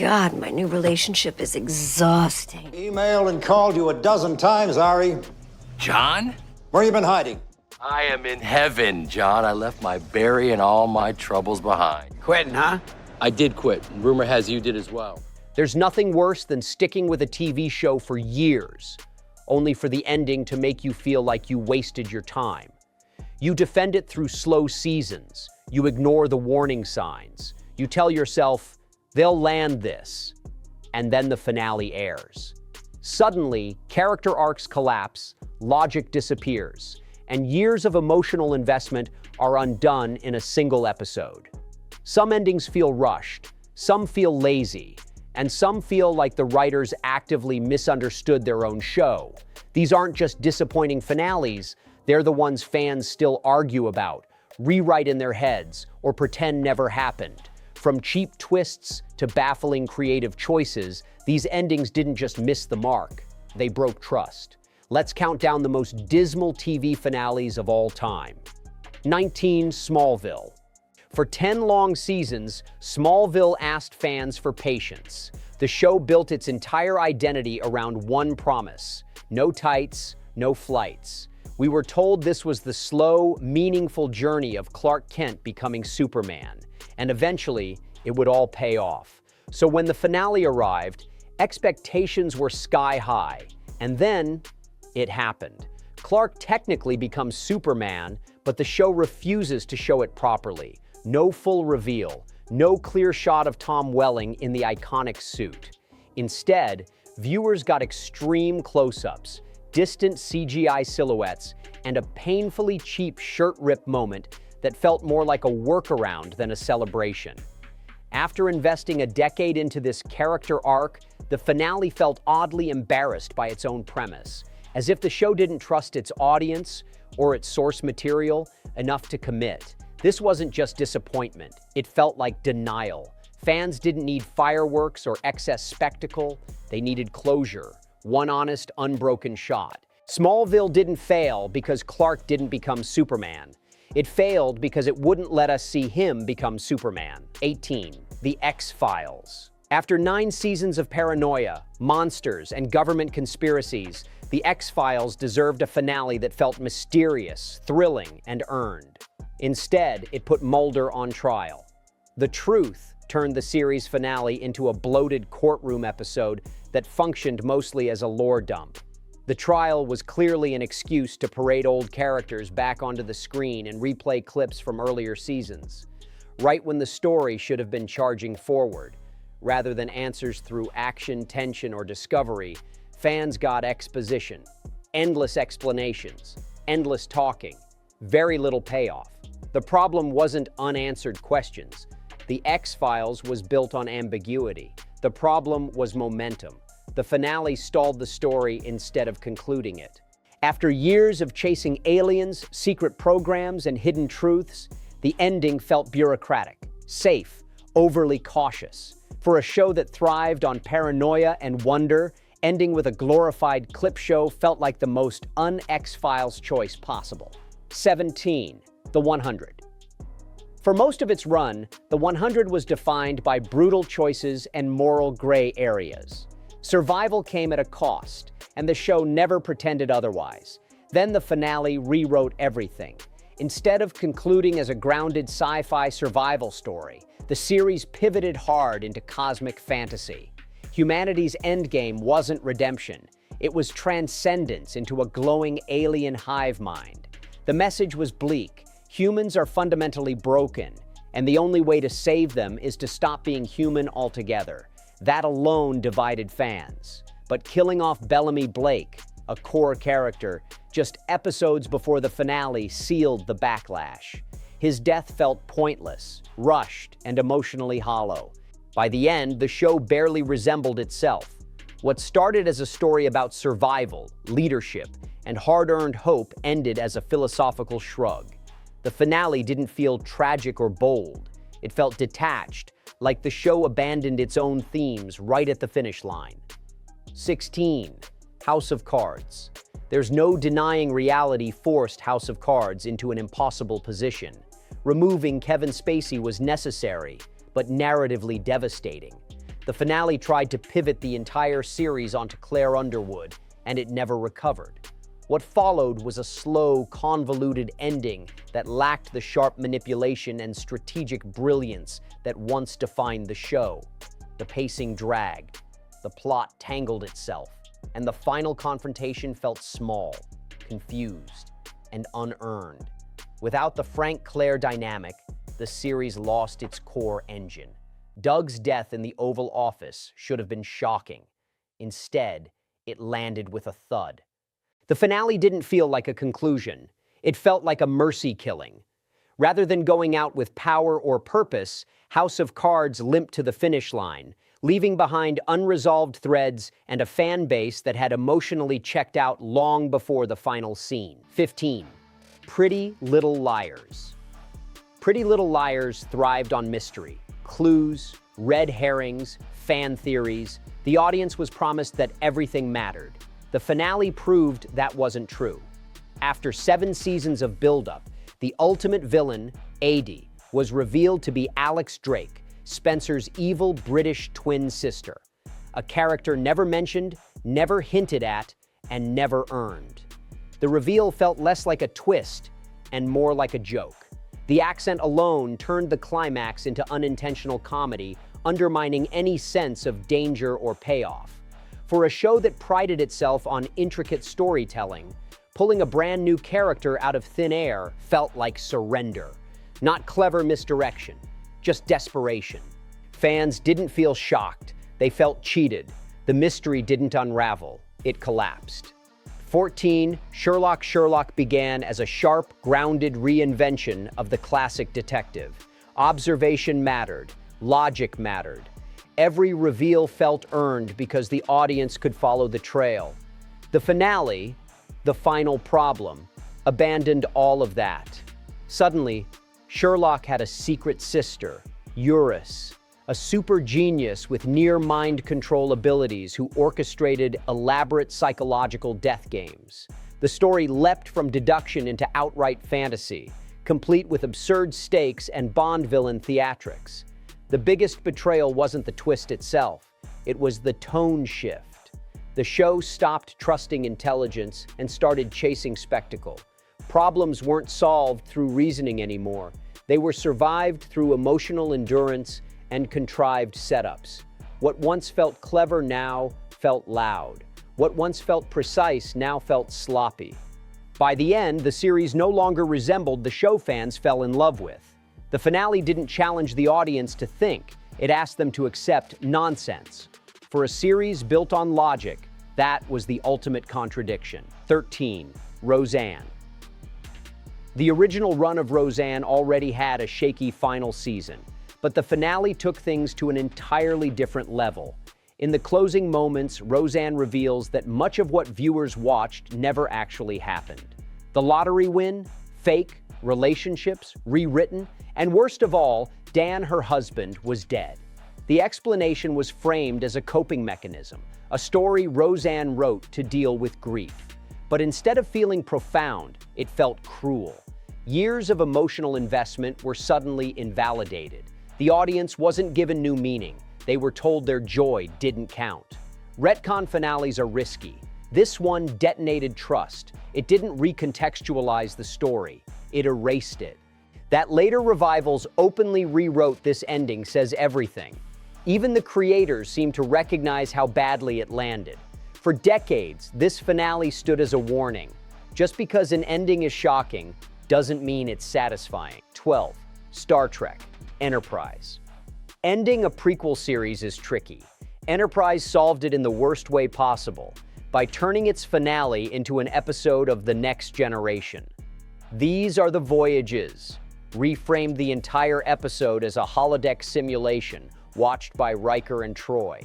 God, my new relationship is exhausting. Emailed and called you a dozen times, Ari. John? Where you been hiding? I am in heaven, John. I left my Barry and all my troubles behind. Quitting, huh? I did quit. Rumor has you did as well. There's nothing worse than sticking with a TV show for years, only for the ending to make you feel like you wasted your time. You defend it through slow seasons. You ignore the warning signs. You tell yourself, they'll land this. And then the finale airs. Suddenly, character arcs collapse, logic disappears, and years of emotional investment are undone in a single episode. Some endings feel rushed, some feel lazy, and some feel like the writers actively misunderstood their own show. These aren't just disappointing finales, they're the ones fans still argue about, rewrite in their heads, or pretend never happened. From cheap twists to baffling creative choices, these endings didn't just miss the mark, they broke trust. Let's count down the most dismal TV finales of all time. 19. Smallville. For 10 long seasons, Smallville asked fans for patience. The show built its entire identity around one promise: no tights, no flights. We were told this was the slow, meaningful journey of Clark Kent becoming Superman, and eventually it would all pay off. So when the finale arrived, expectations were sky high, and then it happened. Clark technically becomes Superman, but the show refuses to show it properly. No full reveal, no clear shot of Tom Welling in the iconic suit. Instead, viewers got extreme close-ups, distant CGI silhouettes, and a painfully cheap shirt rip moment that felt more like a workaround than a celebration. After investing a decade into this character arc, the finale felt oddly embarrassed by its own premise, as if the show didn't trust its audience or its source material enough to commit. This wasn't just disappointment, it felt like denial. Fans didn't need fireworks or excess spectacle, they needed closure, one honest, unbroken shot. Smallville didn't fail because Clark didn't become Superman. It failed because it wouldn't let us see him become Superman. 18. The X-Files. After 9 seasons of paranoia, monsters, and government conspiracies, The X-Files deserved a finale that felt mysterious, thrilling, and earned. Instead, it put Mulder on trial. The Truth turned the series finale into a bloated courtroom episode that functioned mostly as a lore dump. The trial was clearly an excuse to parade old characters back onto the screen and replay clips from earlier seasons, right when the story should have been charging forward. Rather than answers through action, tension, or discovery, fans got exposition, endless explanations, endless talking, very little payoff. The problem wasn't unanswered questions. The X-Files was built on ambiguity. The problem was momentum. The finale stalled the story instead of concluding it. After years of chasing aliens, secret programs, and hidden truths, the ending felt bureaucratic, safe, overly cautious. For a show that thrived on paranoia and wonder, ending with a glorified clip show felt like the most un-X-Files choice possible. 17. The 100. For most of its run, The 100 was defined by brutal choices and moral gray areas. Survival came at a cost, and the show never pretended otherwise. Then the finale rewrote everything. Instead of concluding as a grounded sci-fi survival story, the series pivoted hard into cosmic fantasy. Humanity's endgame wasn't redemption. It was transcendence into a glowing alien hive mind. The message was bleak. Humans are fundamentally broken, and the only way to save them is to stop being human altogether. That alone divided fans. But killing off Bellamy Blake, a core character, just episodes before the finale sealed the backlash. His death felt pointless, rushed, and emotionally hollow. By the end, the show barely resembled itself. What started as a story about survival, leadership, and hard-earned hope ended as a philosophical shrug. The finale didn't feel tragic or bold. It felt detached, like the show abandoned its own themes right at the finish line. 16. House of Cards. There's no denying reality forced House of Cards into an impossible position. Removing Kevin Spacey was necessary, but narratively devastating. The finale tried to pivot the entire series onto Claire Underwood, and it never recovered. What followed was a slow, convoluted ending that lacked the sharp manipulation and strategic brilliance that once defined the show. The pacing dragged, the plot tangled itself, and the final confrontation felt small, confused, and unearned. Without the Frank-Claire dynamic, the series lost its core engine. Doug's death in the Oval Office should have been shocking. Instead, it landed with a thud. The finale didn't feel like a conclusion. It felt like a mercy killing. Rather than going out with power or purpose, House of Cards limped to the finish line, leaving behind unresolved threads and a fan base that had emotionally checked out long before the final scene. 15. Pretty Little Liars. Pretty Little Liars thrived on mystery, clues, red herrings, fan theories. The audience was promised that everything mattered. The finale proved that wasn't true. After 7 seasons of buildup, the ultimate villain, Adie, was revealed to be Alex Drake, Spencer's evil British twin sister. A character never mentioned, never hinted at, and never earned. The reveal felt less like a twist and more like a joke. The accent alone turned the climax into unintentional comedy, undermining any sense of danger or payoff. For a show that prided itself on intricate storytelling, pulling a brand new character out of thin air felt like surrender. Not clever misdirection, just desperation. Fans didn't feel shocked, they felt cheated. The mystery didn't unravel, it collapsed. 14. Sherlock began as a sharp, grounded reinvention of the classic detective. Observation mattered, logic mattered. Every reveal felt earned because the audience could follow the trail. The finale, the final problem, abandoned all of that. Suddenly, Sherlock had a secret sister, Eurus, a super genius with near mind control abilities who orchestrated elaborate psychological death games. The story leapt from deduction into outright fantasy, complete with absurd stakes and Bond villain theatrics. The biggest betrayal wasn't the twist itself, it was the tone shift. The show stopped trusting intelligence and started chasing spectacle. Problems weren't solved through reasoning anymore. They were survived through emotional endurance and contrived setups. What once felt clever now felt loud. What once felt precise now felt sloppy. By the end, the series no longer resembled the show fans fell in love with. The finale didn't challenge the audience to think, it asked them to accept nonsense. For a series built on logic, that was the ultimate contradiction. 13. Roseanne. The original run of Roseanne already had a shaky final season, but the finale took things to an entirely different level. In the closing moments, Roseanne reveals that much of what viewers watched never actually happened. The lottery win, fake, relationships, rewritten, and worst of all, Dan, her husband, was dead. The explanation was framed as a coping mechanism, a story Roseanne wrote to deal with grief. But instead of feeling profound, it felt cruel. Years of emotional investment were suddenly invalidated. The audience wasn't given new meaning. They were told their joy didn't count. Retcon finales are risky. This one detonated trust. It didn't recontextualize the story. It erased it. That later revivals openly rewrote this ending says everything. Even the creators seemed to recognize how badly it landed. For decades, this finale stood as a warning. Just because an ending is shocking doesn't mean it's satisfying. 12. Star Trek: Enterprise. Ending a prequel series is tricky. Enterprise solved it in the worst way possible, by turning its finale into an episode of The Next Generation. These Are the Voyages reframed the entire episode as a holodeck simulation watched by Riker and Troy.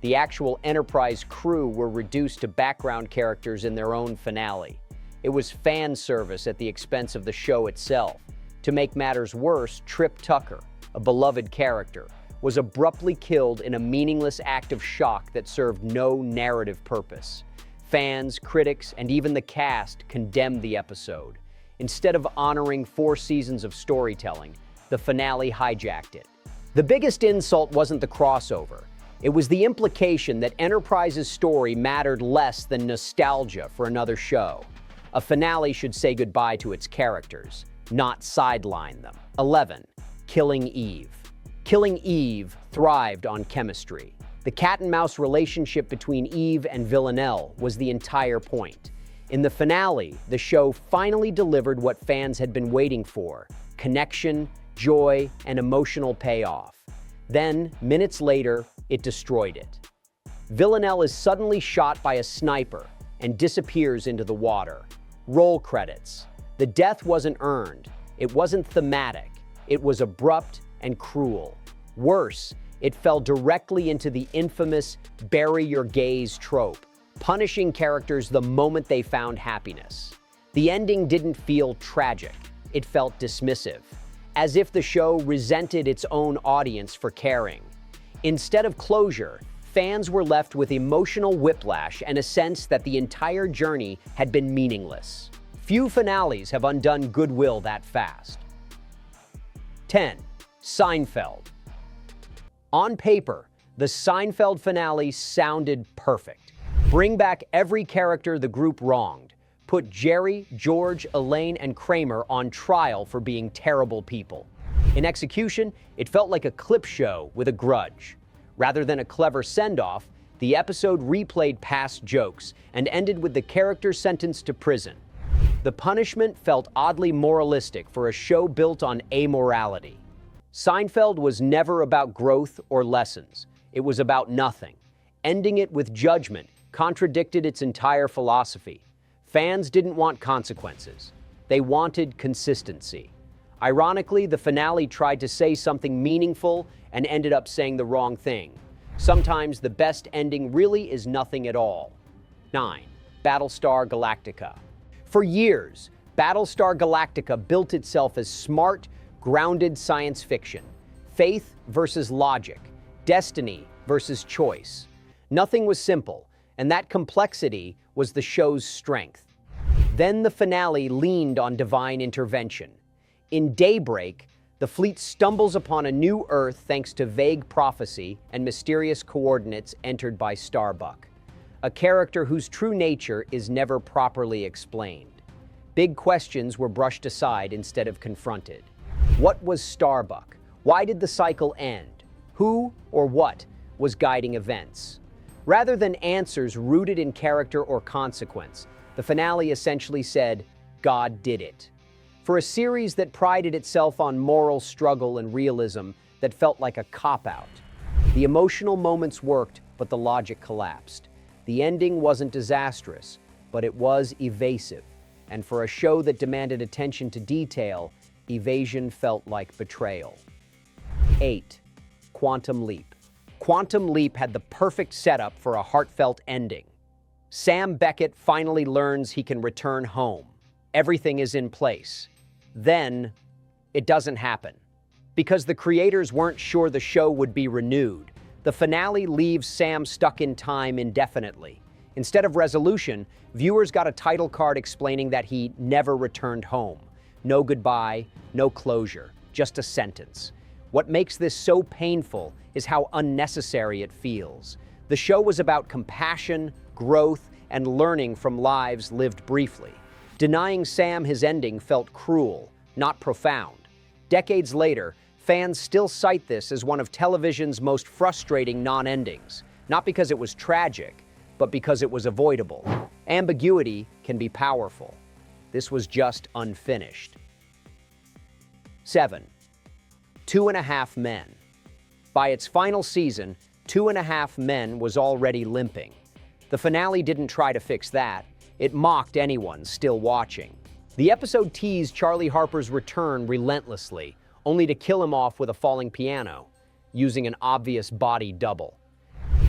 The actual Enterprise crew were reduced to background characters in their own finale. It was fan service at the expense of the show itself. To make matters worse, Trip Tucker, a beloved character, was abruptly killed in a meaningless act of shock that served no narrative purpose. Fans, critics, and even the cast condemned the episode. Instead of honoring 4 seasons of storytelling, the finale hijacked it. The biggest insult wasn't the crossover. It was the implication that Enterprise's story mattered less than nostalgia for another show. A finale should say goodbye to its characters, not sideline them. 11. Killing Eve. Killing Eve thrived on chemistry. The cat-and-mouse relationship between Eve and Villanelle was the entire point. In the finale, the show finally delivered what fans had been waiting for: connection, joy, and emotional payoff. Then, minutes later, it destroyed it. Villanelle is suddenly shot by a sniper and disappears into the water. Roll credits. The death wasn't earned. It wasn't thematic. It was abrupt and cruel. Worse, it fell directly into the infamous bury your gaze trope, punishing characters the moment they found happiness. The ending didn't feel tragic. It felt dismissive, as if the show resented its own audience for caring. Instead of closure, fans were left with emotional whiplash and a sense that the entire journey had been meaningless. Few finales have undone goodwill that fast. 10. Seinfeld. On paper, the Seinfeld finale sounded perfect. Bring back every character the group wronged. Put Jerry, George, Elaine, and Kramer on trial for being terrible people. In execution, it felt like a clip show with a grudge. Rather than a clever send-off, the episode replayed past jokes and ended with the characters sentenced to prison. The punishment felt oddly moralistic for a show built on amorality. Seinfeld was never about growth or lessons. It was about nothing. Ending it with judgment contradicted its entire philosophy. Fans didn't want consequences. They wanted consistency. Ironically, the finale tried to say something meaningful and ended up saying the wrong thing. Sometimes the best ending really is nothing at all. 9. Battlestar Galactica. For years, Battlestar Galactica built itself as smart, grounded science fiction. Faith versus logic. Destiny versus choice. Nothing was simple, and that complexity was the show's strength. Then the finale leaned on divine intervention. In Daybreak, the fleet stumbles upon a new Earth thanks to vague prophecy and mysterious coordinates entered by Starbuck, a character whose true nature is never properly explained. Big questions were brushed aside instead of confronted. What was Starbuck? Why did the cycle end? Who or what was guiding events? Rather than answers rooted in character or consequence, the finale essentially said, God did it. For a series that prided itself on moral struggle and realism that felt like a cop-out. The emotional moments worked, but the logic collapsed. The ending wasn't disastrous, but it was evasive. And for a show that demanded attention to detail, evasion felt like betrayal. 8. Quantum Leap. Quantum Leap had the perfect setup for a heartfelt ending. Sam Beckett finally learns he can return home. Everything is in place. Then, it doesn't happen. Because the creators weren't sure the show would be renewed, the finale leaves Sam stuck in time indefinitely. Instead of resolution, viewers got a title card explaining that he never returned home. No goodbye, no closure, just a sentence. What makes this so painful is how unnecessary it feels. The show was about compassion, growth, and learning from lives lived briefly. Denying Sam his ending felt cruel, not profound. Decades later, fans still cite this as one of television's most frustrating non-endings, not because it was tragic, but because it was avoidable. Ambiguity can be powerful. This was just unfinished. 7. 2.5 Men. By its final season, 2.5 Men was already limping. The finale didn't try to fix that. It mocked anyone still watching. The episode teased Charlie Harper's return relentlessly, only to kill him off with a falling piano, using an obvious body double.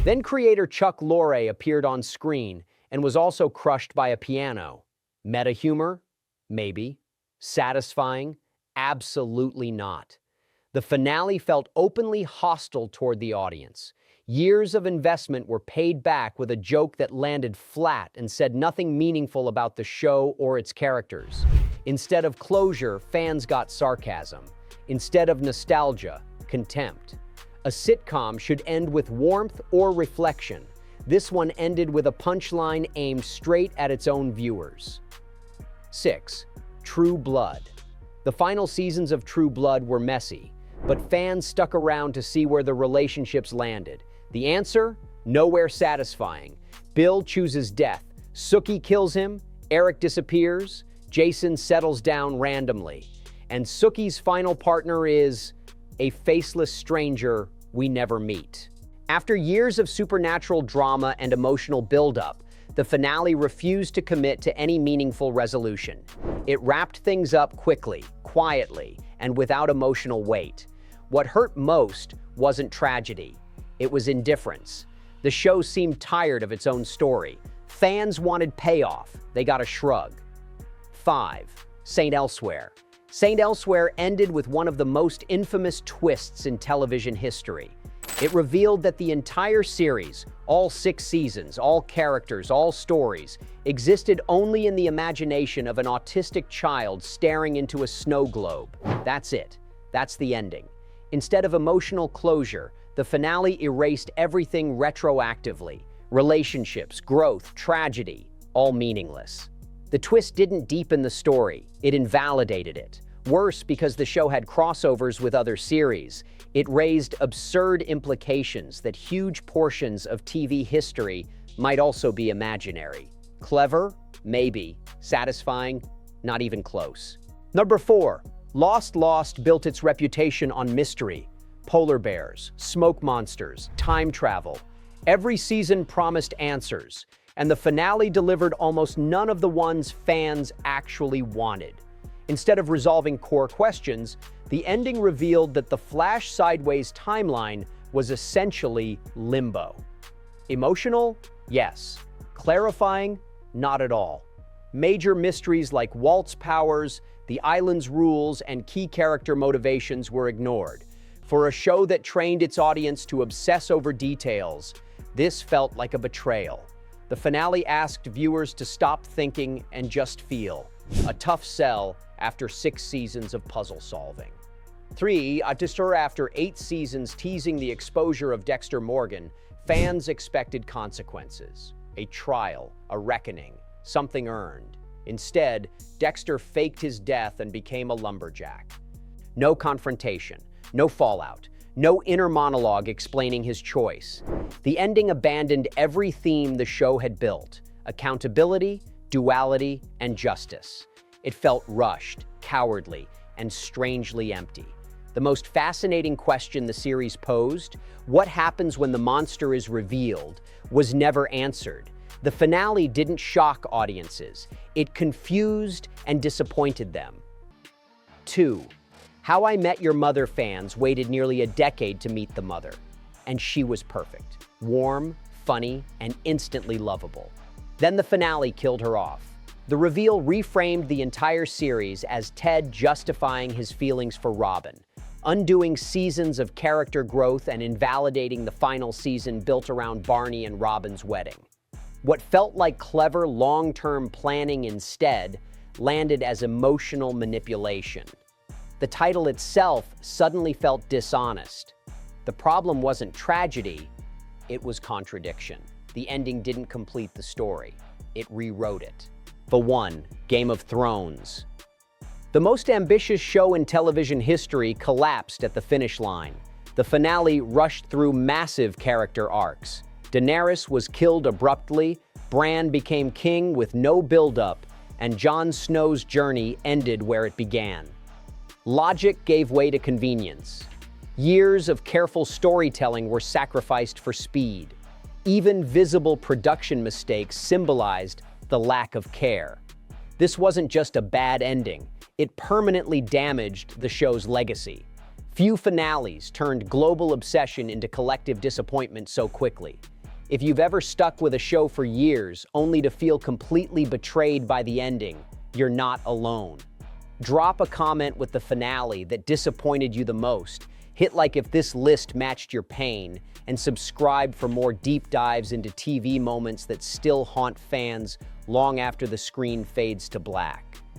Then creator Chuck Lorre appeared on screen and was also crushed by a piano. Meta humor? Maybe. Satisfying? Absolutely not. The finale felt openly hostile toward the audience. Years of investment were paid back with a joke that landed flat and said nothing meaningful about the show or its characters. Instead of closure, fans got sarcasm. Instead of nostalgia, contempt. A sitcom should end with warmth or reflection. This one ended with a punchline aimed straight at its own viewers. 6. True Blood. The final seasons of True Blood were messy, but fans stuck around to see where the relationships landed. The answer? Nowhere satisfying. Bill chooses death. Sookie kills him. Eric disappears. Jason settles down randomly. And Sookie's final partner is a faceless stranger we never meet. After years of supernatural drama and emotional buildup, the finale refused to commit to any meaningful resolution. It wrapped things up quickly, quietly, and without emotional weight. What hurt most wasn't tragedy. It was indifference. The show seemed tired of its own story. Fans wanted payoff. They got a shrug. 5. St. Elsewhere. St. Elsewhere ended with one of the most infamous twists in television history. It revealed that the entire series, all 6 seasons, all characters, all stories, existed only in the imagination of an autistic child staring into a snow globe. That's it. That's the ending. Instead of emotional closure, the finale erased everything retroactively. Relationships, growth, tragedy, all meaningless. The twist didn't deepen the story, it invalidated it. Worse, because the show had crossovers with other series, it raised absurd implications that huge portions of TV history might also be imaginary. Clever? Maybe. Satisfying? Not even close. Number 4. Lost built its reputation on mystery. Polar bears, smoke monsters, time travel. Every season promised answers, and the finale delivered almost none of the ones fans actually wanted. Instead of resolving core questions, the ending revealed that the Flash Sideways timeline was essentially limbo. Emotional? Yes. Clarifying? Not at all. Major mysteries like Walt's powers, the island's rules, and key character motivations were ignored. For a show that trained its audience to obsess over details, this felt like a betrayal. The finale asked viewers to stop thinking and just feel. A tough sell after 6 seasons of puzzle solving. 3. After 8 seasons teasing the exposure of Dexter Morgan, fans expected consequences. A trial, a reckoning, something earned. Instead, Dexter faked his death and became a lumberjack. No confrontation, no fallout, no inner monologue explaining his choice. The ending abandoned every theme the show had built: accountability, duality, and justice. It felt rushed, cowardly, and strangely empty. The most fascinating question the series posed, what happens when the monster is revealed, was never answered. The finale didn't shock audiences. It confused and disappointed them. 2. How I Met Your Mother fans waited nearly a decade to meet the mother, and she was perfect. Warm, funny, and instantly lovable. Then the finale killed her off. The reveal reframed the entire series as Ted justifying his feelings for Robin, undoing seasons of character growth and invalidating the final season built around Barney and Robin's wedding. What felt like clever long-term planning instead landed as emotional manipulation. The title itself suddenly felt dishonest. The problem wasn't tragedy, it was contradiction. The ending didn't complete the story, it rewrote it. For 1, Game of Thrones. The most ambitious show in television history collapsed at the finish line. The finale rushed through massive character arcs. Daenerys was killed abruptly, Bran became king with no build-up, and Jon Snow's journey ended where it began. Logic gave way to convenience. Years of careful storytelling were sacrificed for speed. Even visible production mistakes symbolized the lack of care. This wasn't just a bad ending, it permanently damaged the show's legacy. Few finales turned global obsession into collective disappointment so quickly. If you've ever stuck with a show for years only to feel completely betrayed by the ending, you're not alone. Drop a comment with the finale that disappointed you the most, hit like if this list matched your pain, and subscribe for more deep dives into TV moments that still haunt fans long after the screen fades to black.